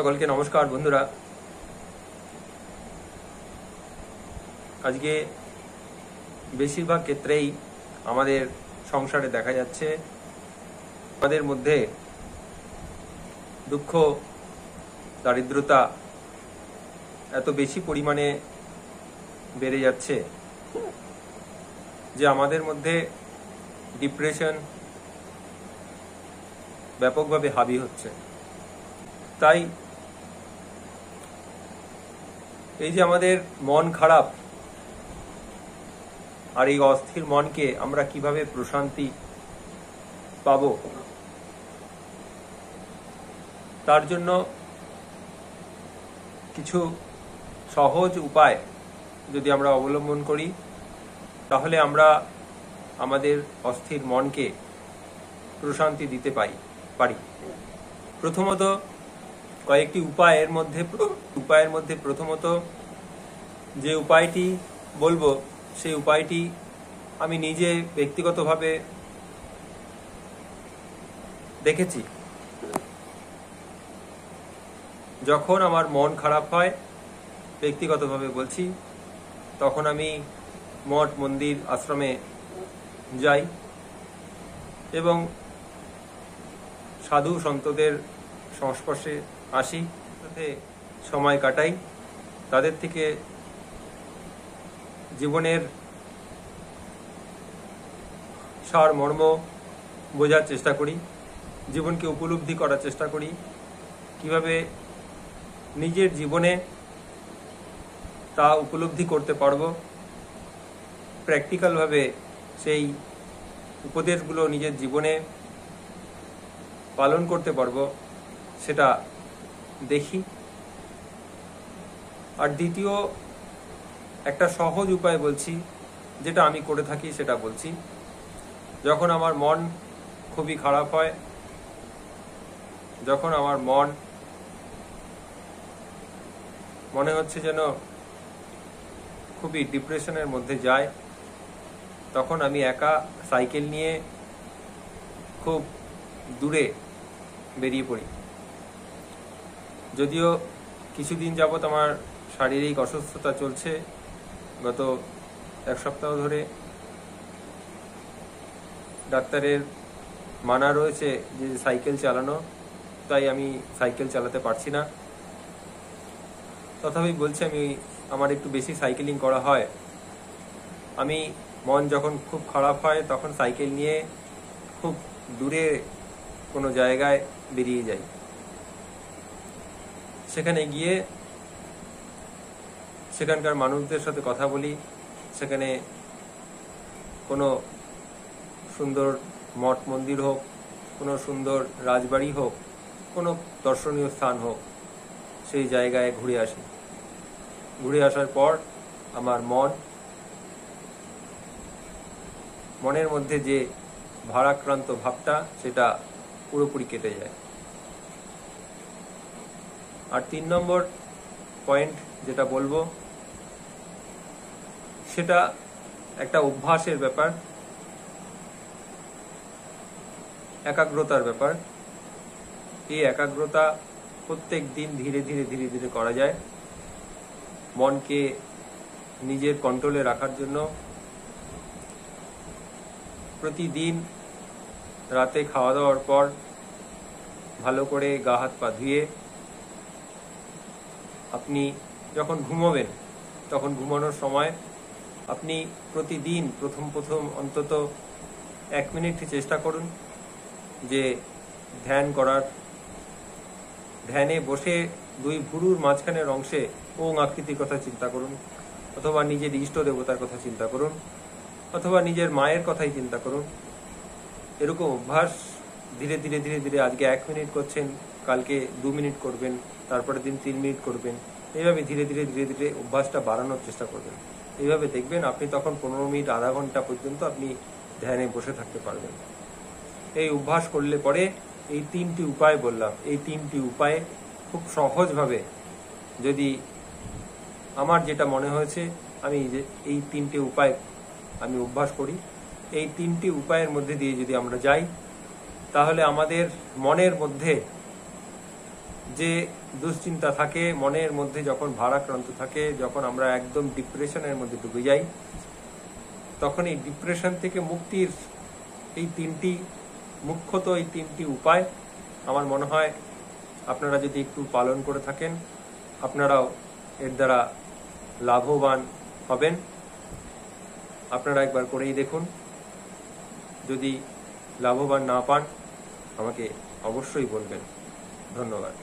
সকলকে নমস্কার বন্ধুরা। আজকে বেশিরভাগ ক্ষেত্রেই আমাদের সংসারে দেখা যাচ্ছে আমাদের মধ্যে দুঃখ দারিদ্রতা এত বেশি পরিমাণে বেড়ে যাচ্ছে যে আমাদের মধ্যে ডিপ্রেশন ব্যাপকভাবে হাবি হচ্ছে। তাই এই যে আমাদের মন খারাপ আর এই অস্থির মনকে আমরা কিভাবে প্রশান্তি পাবো, তার জন্য কিছু সহজ উপায় যদি আমরা অবলম্বন করি তাহলে আমরা আমাদের অস্থির মনকে প্রশান্তি দিতে পারি। প্রথমত কয়েকটি উপায়ের মধ্যে প্রথমত যে উপায়টি বলবো সেই উপায়টি আমি নিজে ব্যক্তিগতভাবে দেখেছি। যখন আমার মন খারাপ হয়, ব্যক্তিগতভাবে বলছি, তখন আমি মঠ মন্দির আশ্রমে যাই এবং সাধু সন্তদের সংস্পর্শে আসি, সাথে সময় কাটাই, তাদের থেকে জীবনের সার মর্ম বোঝার চেষ্টা করি, জীবনকে উপলব্ধি করার চেষ্টা করি, কিভাবে নিজের জীবনে তা উপলব্ধি করতে পারবো, প্র্যাকটিক্যালভাবে সেই উপদেশগুলো নিজের জীবনে পালন করতে পারবো সেটা দেখি। আর দ্বিতীয় একটা সহজ উপায় বলছি, যেটা আমি করে থাকি সেটা বলছি। যখন আমার মন খুবই খারাপ হয়, যখন আমার মনে হচ্ছে যেন খুবই ডিপ্রেশনের মধ্যে যায়, তখন আমি একা সাইকেল নিয়ে খুব দূরে বেরিয়ে পড়ি। যদিও কিছুদিন যাবৎ আমার শারীরিক অসুস্থতা চলছে, গত এক সপ্তাহ ধরে ডাক্তারের মানা রয়েছে যে সাইকেল চালানো, তাই আমি সাইকেল চালাতে পারছি না। তথাপি বলছি, আমার একটু বেশি সাইকেলিং করা হয়। আমি মন যখন খুব খারাপ হয় তখন সাইকেল নিয়ে খুব দূরে কোনো জায়গায় বেরিয়ে যাই। সেখানে গিয়ে সেখানকার মানুষদের সাথে কথা বলি। সেখানে কোনো সুন্দর মঠ মন্দির হোক, কোনো সুন্দর রাজবাড়ি হোক, কোনো দর্শনীয় স্থান হোক, সেই জায়গায় ঘুরে আসি। ঘুরে আসার পর আমার মনের মধ্যে যে ভারাক্রান্ত ভাবটা সেটা পুরোপুরি কেটে যায়। আর 3 নম্বর পয়েন্ট যেটা বলবো সেটা একটা অভ্যাসের ব্যাপার, একাগ্রতার ব্যাপার। এই একাগ্রতা প্রত্যেক দিন ধীরে ধীরে করা যায়। মনকে নিজের কন্ট্রোলে রাখার জন্য প্রতিদিন রাতে খাওয়া দাওয়ার পর ভালো করে গা হাত পা ধুয়ে আপনি যখন ঘুমোবেন তখন ঘুমানোর সময় আপনি প্রতিদিন প্রথম অন্তত 1 মিনিট চেষ্টা করুন যে ধ্যান করার। ধ্যানে বসে 2 ভুরুর মাঝখানের অংশে ওং আকৃতির কথা চিন্তা করুন, অথবা নিজের ইষ্ট দেবতার কথা চিন্তা করুন, অথবা নিজের মায়ের কথাই চিন্তা করুন। এরকম অভ্যাস ধীরে ধীরে আজকে 1 মিনিট করছেন, কালকে 2 মিনিট করবেন, তারপরের দিন 3 মিনিট করবেন। এইভাবে ধীরে ধীরে অভ্যাসটা বাড়ানোর চেষ্টা করবেন। এইভাবে দেখবেন আপনি তখন 15 মিনিট আধা ঘন্টা পর্যন্ত আপনি ধ্যানে বসে থাকতে পারবেন। এই অভ্যাস করলে পরে এই 3টি উপায় বললাম, এই 3টি উপায়ে খুব সহজভাবে, যদি আমার যেটা মনে হয়েছে আমি এই 3টে উপায় আমি অভ্যাস করি, এই 3টি উপায়ের মধ্যে দিয়ে যদি আমরা যাই তাহলে আমাদের মনের মধ্যে যে দুশ্চিন্তা থাকে মনের মধ্যে, যখন ভারাক্রান্ত থাকে, যখন আমরা একদম ডিপ্রেশনের মধ্যে ডুবে যাই, তখন এই ডিপ্রেশন থেকে মুক্তির মুখ্যত এই তিনটি উপায় আমার মনে হয় আপনারা যদি একটু পালন করে থাকেন, আপনারাও এর দ্বারা লাভবান হবেন। আপনারা একবার করেই দেখুন, যদি লাভবান না পান আমাকে অবশ্যই বলবেন। ধন্যবাদ।